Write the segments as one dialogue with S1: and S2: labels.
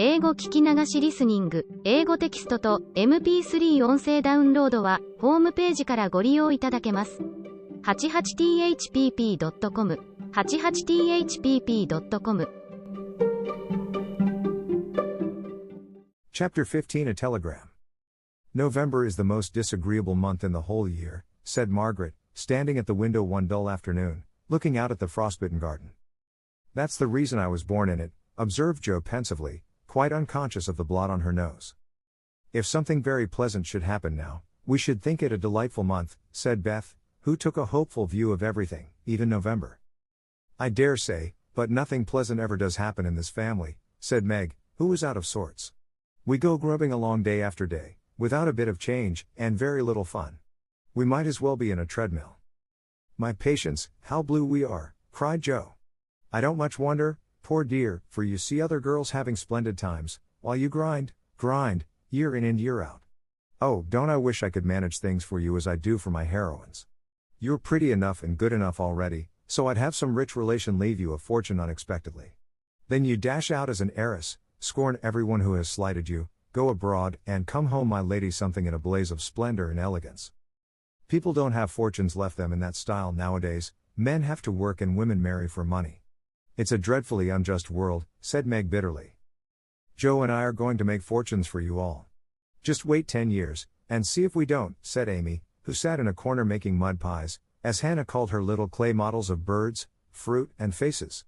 S1: 英語聞き流しリスニング、英語テキストと MP3 音声ダウンロードはホームページからご利用いただけます。88thpp.com 88thpp.com
S2: Chapter 15 A Telegram. November is the most disagreeable month in the whole year, said Margaret, standing at the window one dull afternoon, looking out at the frostbitten garden. That's the reason I was born in it, observed Joe pensively, quite unconscious of the blot on her nose. If something very pleasant should happen now, we should think it a delightful month, said Beth, who took a hopeful view of everything, even November. I dare say, but nothing pleasant ever does happen in this family, said Meg, who was out of sorts. We go grubbing along day after day, without a bit of change, and very little fun. We might as well be in a treadmill. My patience, how blue we are, cried Joe. I don't much wonder, poor dear, for you see other girls having splendid times, while you grind, year in and year out. Oh, don't I wish I could manage things for you as I do for my heroines. You're pretty enough and good enough already, so I'd have some rich relation leave you a fortune unexpectedly. Then you dash out as an heiress, scorn everyone who has slighted you, go abroad, and come home my lady something in a blaze of splendor and elegance. People don't have fortunes left them in that style nowadays, men have to work and women marry for money. It's a dreadfully unjust world, said Meg bitterly. Joe and I are going to make fortunes for you all. Just wait 10 years, and see if we don't, said Amy, who sat in a corner making mud pies, as Hannah called her little clay models of birds, fruit, and faces.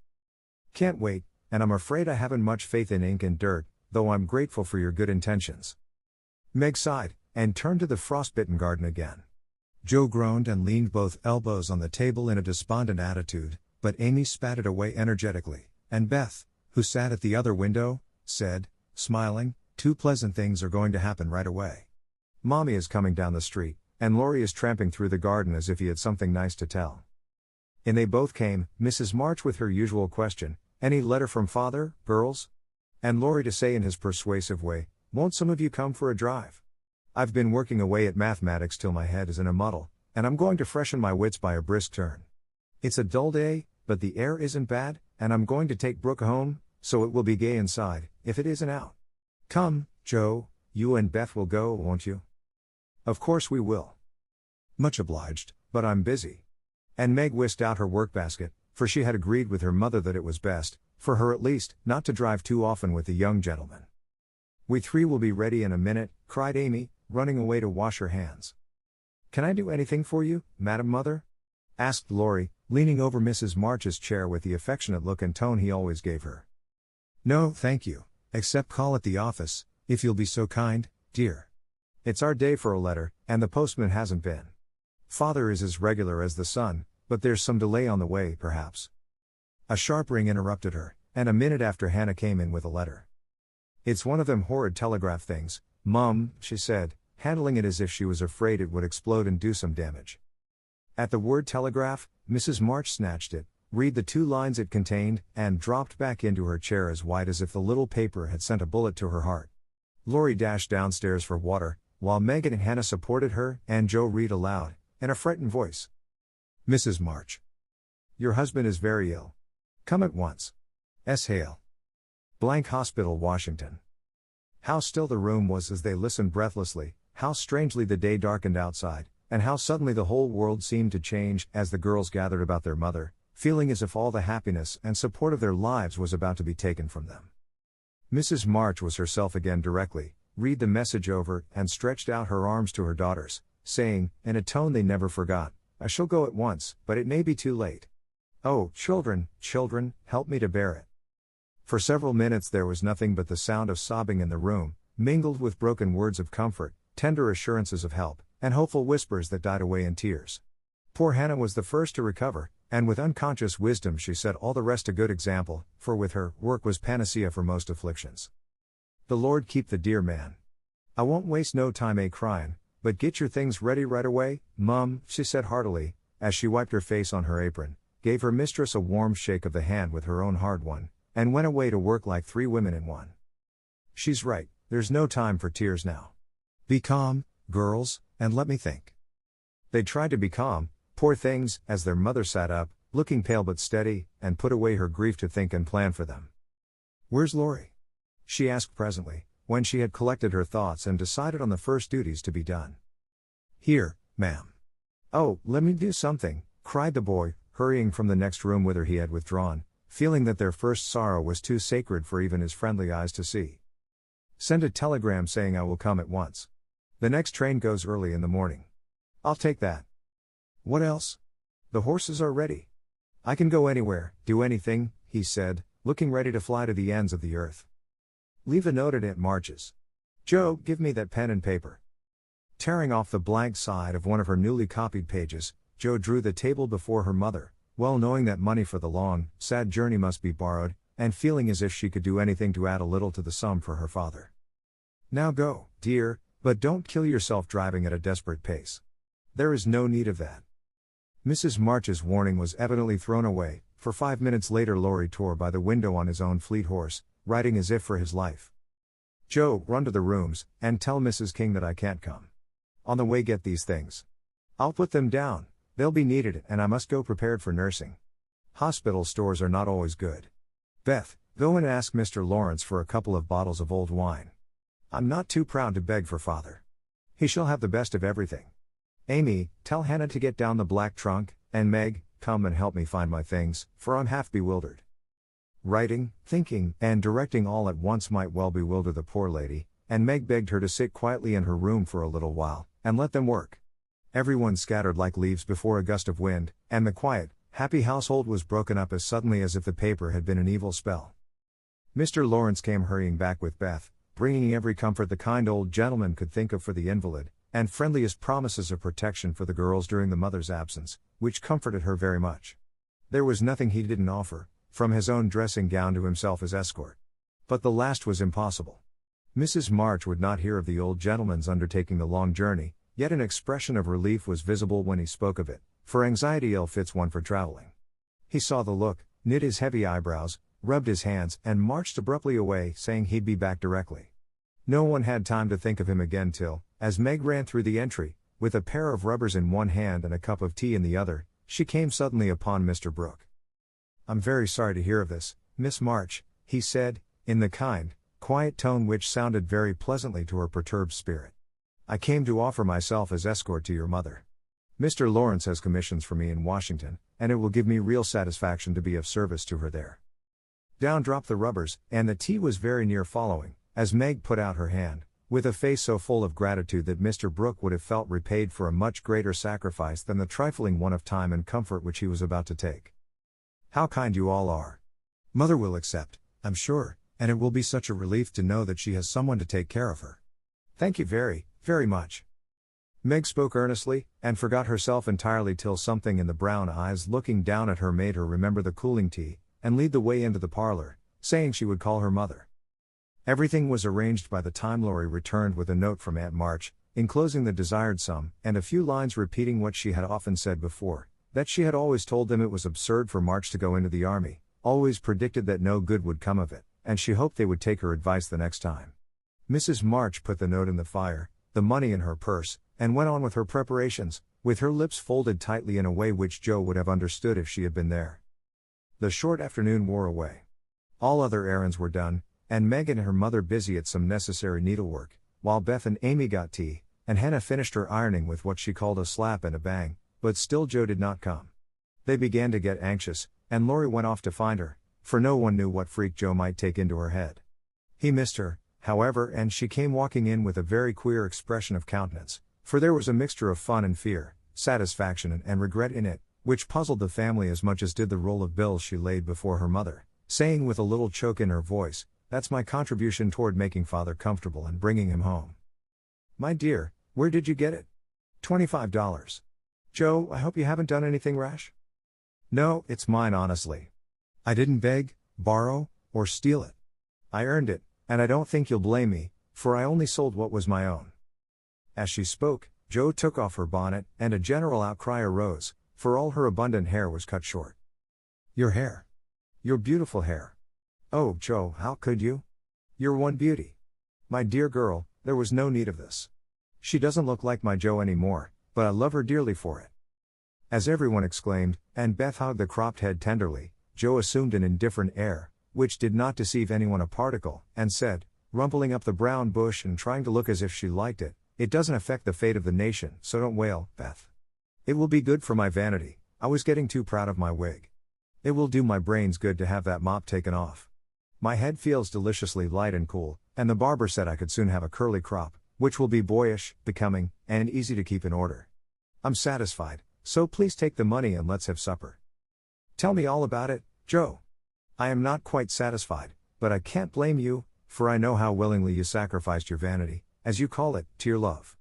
S2: Can't wait, and I'm afraid I haven't much faith in ink and dirt, though I'm grateful for your good intentions. Meg sighed, and turned to the frostbitten garden again. Joe groaned and leaned both elbows on the table in a despondent attitude, but Amy spat it away energetically, and Beth, who sat at the other window, said, smiling, 2 pleasant things are going to happen right away. Mommy is coming down the street, and Laurie is tramping through the garden as if he had something nice to tell. In they both came, Mrs. March with her usual question, any letter from father, girls? And Laurie to say in his persuasive way, won't some of you come for a drive? I've been working away at mathematics till my head is in a muddle, and I'm going to freshen my wits by a brisk turn. It's a dull day, but the air isn't bad, and I'm going to take Brooke home, so it will be gay inside, if it isn't out. Come, Joe, you and Beth will go, won't you? Of course we will. Much obliged, but I'm busy. And Meg whisked out her workbasket, for she had agreed with her mother that it was best, for her at least, not to drive too often with the young gentleman. We 3 will be ready in a minute, cried Amy, running away to wash her hands. Can I do anything for you, Madam Mother? Asked Laurie, leaning over Mrs. March's chair with the affectionate look and tone he always gave her. No, thank you, except call at the office, if you'll be so kind, dear. It's our day for a letter, and the postman hasn't been. Father is as regular as the sun, but there's some delay on the way, perhaps. A sharp ring interrupted her, and a minute after Hannah came in with a letter. It's one of them horrid telegraph things, Mum, she said, handling it as if she was afraid it would explode and do some damage. At the word telegraph, Mrs. March snatched it, read the 2 lines it contained, and dropped back into her chair as white as if the little paper had sent a bullet to her heart. Laurie dashed downstairs for water, while Megan and Hannah supported her, and Joe read aloud, in a frightened voice. Mrs. March. Your husband is very ill. Come at once. S. Hale. Blank Hospital, Washington. How still the room was as they listened breathlessly, how strangely the day darkened outside, and how suddenly the whole world seemed to change as the girls gathered about their mother, feeling as if all the happiness and support of their lives was about to be taken from them. Mrs. March was herself again directly, read the message over, and stretched out her arms to her daughters, saying, in a tone they never forgot, I shall go at once, but it may be too late. Oh, children, help me to bear it. For several minutes there was nothing but the sound of sobbing in the room, mingled with broken words of comfort, tender assurances of help, and hopeful whispers that died away in tears. Poor Hannah was the first to recover, and with unconscious wisdom she set all the rest a good example, for with her, work was panacea for most afflictions. The Lord keep the dear man. I won't waste no time cryin', but get your things ready right away, Mum, she said heartily, as she wiped her face on her apron, gave her mistress a warm shake of the hand with her own hard one, and went away to work like 3 women in one. She's right, there's no time for tears now. Be calm, girls, and let me think. They tried to be calm, poor things, as their mother sat up, looking pale but steady, and put away her grief to think and plan for them. Where's Laurie? she asked presently, when she had collected her thoughts and decided on the first duties to be done. Here, ma'am. Oh, let me do something, cried the boy, hurrying from the next room whither he had withdrawn, feeling that their first sorrow was too sacred for even his friendly eyes to see. Send a telegram saying I will come at once. The next train goes early in the morning. I'll take that. What else? The horses are ready. I can go anywhere, do anything, he said, looking ready to fly to the ends of the earth. Leave a note at Aunt March's. Joe, give me that pen and paper. Tearing off the blank side of one of her newly copied pages, Joe drew the table before her mother, well knowing that money for the long, sad journey must be borrowed, and feeling as if she could do anything to add a little to the sum for her father. Now go, dear, but don't kill yourself driving at a desperate pace. There is no need of that. Mrs. March's warning was evidently thrown away, for 5 minutes later Laurie tore by the window on his own fleet horse, riding as if for his life. Joe, run to the rooms, and tell Mrs. King that I can't come. On the way get these things. I'll put them down, they'll be needed and I must go prepared for nursing. Hospital stores are not always good. Beth, go and ask Mr. Lawrence for a couple of bottles of old wine. I'm not too proud to beg for father. He shall have the best of everything. Amy, tell Hannah to get down the black trunk, and Meg, come and help me find my things, for I'm half bewildered. Writing, thinking, and directing all at once might well bewilder the poor lady, and Meg begged her to sit quietly in her room for a little while, and let them work. Everyone scattered like leaves before a gust of wind, and the quiet, happy household was broken up as suddenly as if the paper had been an evil spell. Mr. Lawrence came hurrying back with Beth, bringing every comfort the kind old gentleman could think of for the invalid, and friendliest promises of protection for the girls during the mother's absence, which comforted her very much. There was nothing he didn't offer, from his own dressing gown to himself as escort. But the last was impossible. Mrs. March would not hear of the old gentleman's undertaking the long journey, yet an expression of relief was visible when he spoke of it, for anxiety ill fits one for traveling. He saw the look, knit his heavy eyebrows, rubbed his hands, and marched abruptly away, saying he'd be back directly. No one had time to think of him again till, as Meg ran through the entry, with a pair of rubbers in one hand and a cup of tea in the other, she came suddenly upon Mr. Brooke. I'm very sorry to hear of this, Miss March, he said, in the kind, quiet tone which sounded very pleasantly to her perturbed spirit. I came to offer myself as escort to your mother. Mr. Lawrence has commissions for me in Washington, and it will give me real satisfaction to be of service to her there. Down dropped the rubbers, and the tea was very near following, as Meg put out her hand, with a face so full of gratitude that Mr. Brooke would have felt repaid for a much greater sacrifice than the trifling one of time and comfort which he was about to take. How kind you all are. Mother will accept, I'm sure, and it will be such a relief to know that she has someone to take care of her. Thank you very, very much. Meg spoke earnestly, and forgot herself entirely till something in the brown eyes looking down at her made her remember the cooling tea, and lead the way into the parlor, saying she would call her mother. Everything was arranged by the time Laurie returned with a note from Aunt March, enclosing the desired sum, and a few lines repeating what she had often said before, that she had always told them it was absurd for March to go into the army, always predicted that no good would come of it, and she hoped they would take her advice the next time. Mrs. March put the note in the fire, the money in her purse, and went on with her preparations, with her lips folded tightly in a way which Joe would have understood if she had been there. The short afternoon wore away. All other errands were done, and Meg and her mother busy at some necessary needlework, while Beth and Amy got tea, and Hannah finished her ironing with what she called a slap and a bang, but still Joe did not come. They began to get anxious, and Laurie went off to find her, for no one knew what freak Joe might take into her head. He missed her, however, and she came walking in with a very queer expression of countenance, for there was a mixture of fun and fear, satisfaction and regret in it, which puzzled the family as much as did the roll of bills she laid before her mother, saying with a little choke in her voice, "That's my contribution toward making father comfortable and bringing him home." "My dear, where did you get it?" $25. "Joe, I hope you haven't done anything rash?" "No, it's mine honestly. I didn't beg, borrow, or steal it. I earned it, and I don't think you'll blame me, for I only sold what was my own." As she spoke, Joe took off her bonnet, and a general outcry arose, for all her abundant hair was cut short. "Your hair! Your beautiful hair! Oh, Joe, how could you? You're one beauty. My dear girl, there was no need of this. She doesn't look like my Joe anymore, but I love her dearly for it." As everyone exclaimed, and Beth hugged the cropped head tenderly, Joe assumed an indifferent air, which did not deceive anyone a particle, and said, rumpling up the brown bush and trying to look as if she liked it, "It doesn't affect the fate of the nation, so don't wail, Beth. It will be good for my vanity, I was getting too proud of my wig. It will do my brains good to have that mop taken off. My head feels deliciously light and cool, and the barber said I could soon have a curly crop, which will be boyish, becoming, and easy to keep in order. I'm satisfied, so please take the money and let's have supper. Tell me all about it, Joe. I am not quite satisfied, but I can't blame you, for I know how willingly you sacrificed your vanity, as you call it, to your love.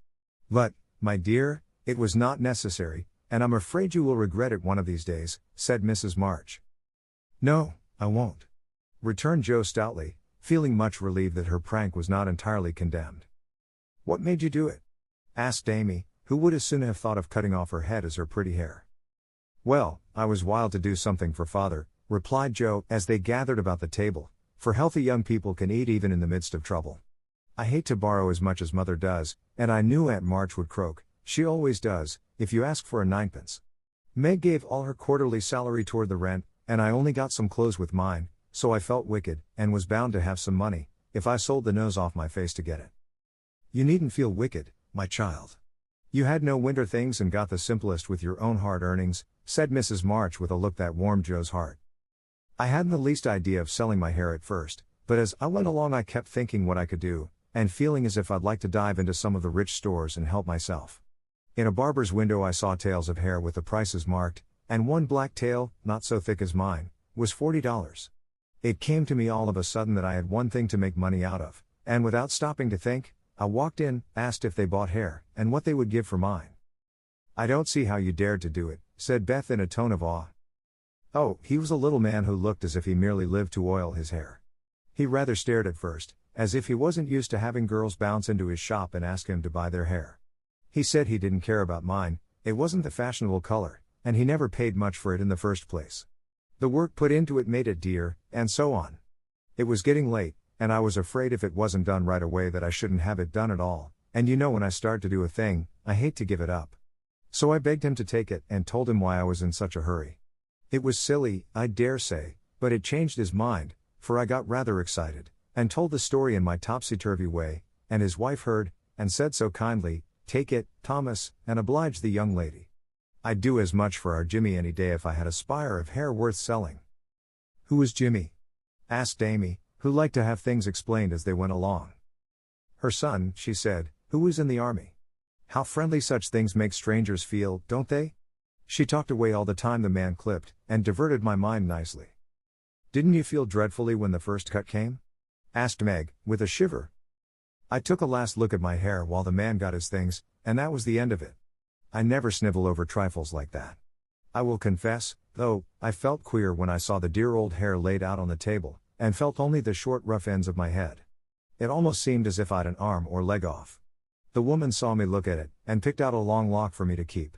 S2: But, my dear, it was not necessary, and I'm afraid you will regret it one of these days," said Mrs. March. "No, I won't," returned Joe stoutly, feeling much relieved that her prank was not entirely condemned. "What made you do it?" asked Amy, who would as soon have thought of cutting off her head as her pretty hair. "Well, I was wild to do something for father," replied Joe, as they gathered about the table, for healthy young people can eat even in the midst of trouble. "I hate to borrow as much as mother does, and I knew Aunt March would croak, she always does, if you ask for a ninepence. Meg gave all her quarterly salary toward the rent, and I only got some clothes with mine, so I felt wicked, and was bound to have some money, if I sold the nose off my face to get it." "You needn't feel wicked, my child. You had no winter things and got the simplest with your own hard earnings," said Mrs. March with a look that warmed Joe's heart. "I hadn't the least idea of selling my hair at first, but as I went along I kept thinking what I could do, and feeling as if I'd like to dive into some of the rich stores and help myself. In a barber's window I saw tails of hair with the prices marked, and one black tail, not so thick as mine, was $40. It came to me all of a sudden that I had one thing to make money out of, and without stopping to think, I walked in, asked if they bought hair, and what they would give for mine." "I don't see how you dared to do it," said Beth in a tone of awe. "Oh, he was a little man who looked as if he merely lived to oil his hair. He rather stared at first, as if he wasn't used to having girls bounce into his shop and ask him to buy their hair. He said he didn't care about mine, it wasn't the fashionable color, and he never paid much for it in the first place. The work put into it made it dear, and so on. It was getting late, and I was afraid if it wasn't done right away that I shouldn't have it done at all, and you know when I start to do a thing, I hate to give it up. So I begged him to take it and told him why I was in such a hurry. It was silly, I dare say, but it changed his mind, for I got rather excited, and told the story in my topsy-turvy way, and his wife heard, and said so kindly, 'Take it, Thomas, and oblige the young lady. I'd do as much for our Jimmy any day if I had a spire of hair worth selling.'" "Who was Jimmy?" asked Amy, who liked to have things explained as they went along. "Her son," she said, "who was in the army. How friendly such things make strangers feel, don't they? She talked away all the time the man clipped, and diverted my mind nicely." "Didn't you feel dreadfully when the first cut came?" asked Meg, with a shiver. "I took a last look at my hair while the man got his things, and that was the end of it. I never snivel over trifles like that. I will confess, though, I felt queer when I saw the dear old hair laid out on the table, and felt only the short rough ends of my head. It almost seemed as if I'd an arm or leg off. The woman saw me look at it, and picked out a long lock for me to keep.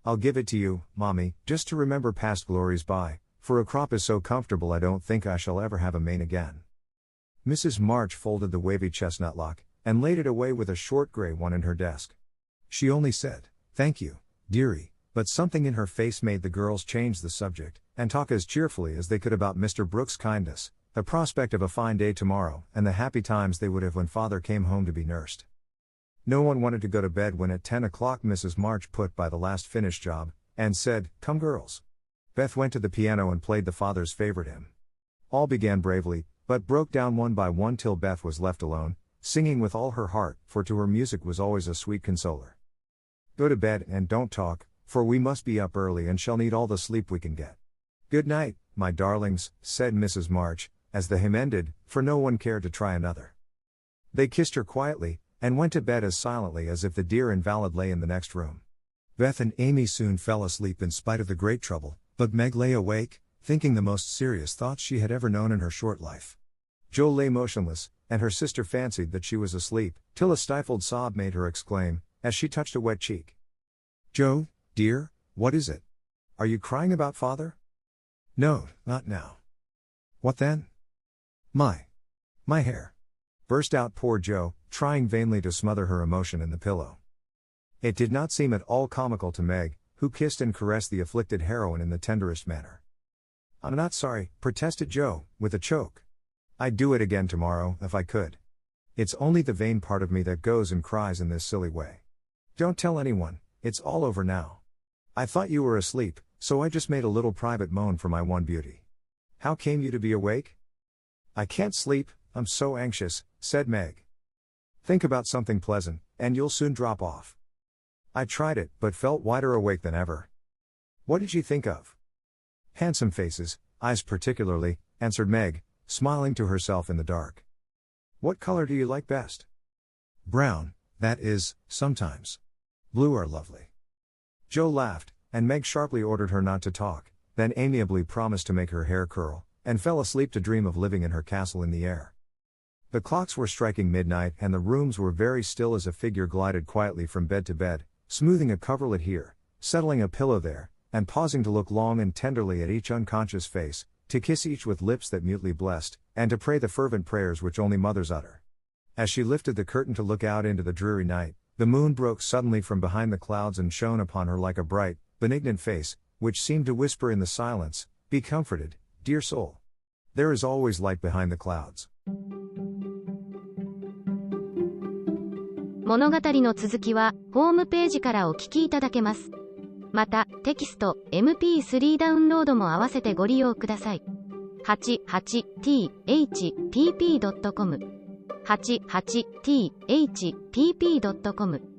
S2: I'll give it to you, Mommy, just to remember past glories by, for a crop is so comfortable I don't think I shall ever have a mane again." Mrs. March folded the wavy chestnut lock, and laid it away with a short gray one in her desk. She only said, "Thank you, dearie," but something in her face made the girls change the subject, and talk as cheerfully as they could about Mr. Brooks' kindness, the prospect of a fine day tomorrow, and the happy times they would have when father came home to be nursed. No one wanted to go to bed when at 10 o'clock Mrs. March put by the last finished job, and said, "Come girls." Beth went to the piano and played the father's favorite hymn. All began bravely, but broke down one by one till Beth was left alone, singing with all her heart, for to her music was always a sweet consoler. "Go to bed and don't talk, for we must be up early and shall need all the sleep we can get. Good night, my darlings," said Mrs. March, as the hymn ended, for no one cared to try another. They kissed her quietly, and went to bed as silently as if the dear invalid lay in the next room. Beth and Amy soon fell asleep in spite of the great trouble, but Meg lay awake, thinking the most serious thoughts she had ever known in her short life. Joe lay motionless, and her sister fancied that she was asleep, till a stifled sob made her exclaim, as she touched a wet cheek, "Joe, dear, what is it? Are you crying about father?" "No, not now." "What then?" My hair," burst out poor Joe, trying vainly to smother her emotion in the pillow. It did not seem at all comical to Meg, who kissed and caressed the afflicted heroine in the tenderest manner. I'm not sorry, protested Joe, with a choke. I'd do it again tomorrow, if I could. It's only the vain part of me that goes and cries in this silly way. Don't tell anyone, it's all over now. I thought you were asleep, so I just made a little private moan for my one beauty. How came you to be awake? I can't sleep, I'm so anxious, said Meg. Think about something pleasant, and you'll soon drop off. I tried it, but felt wider awake than ever. What did you think of? Handsome faces, eyes particularly, answered Meg, smiling to herself in the dark. What color do you like best? Brown, that is, sometimes. Blue are lovely. Joe laughed, and Meg sharply ordered her not to talk, then amiably promised to make her hair curl, and fell asleep to dream of living in her castle in the air. The clocks were striking midnight and the rooms were very still as a figure glided quietly from bed to bed, smoothing a coverlet here, settling a pillow there, and pausing to look long and tenderly at each unconscious face, to kiss each with lips that mutely blessed, and to pray the fervent prayers which only mothers utter. As she lifted the curtain to look out into the dreary night, the moon broke suddenly from behind the clouds and shone upon her like a bright, benignant face, which seemed to whisper in the silence, "Be comforted, dear soul. There is always light behind the clouds."
S1: 物語の続きは、ホームページからお聞きいただけます。また、テキスト、MP3 ダウンロードも合わせてご利用ください。88thpp.com 88thpp.com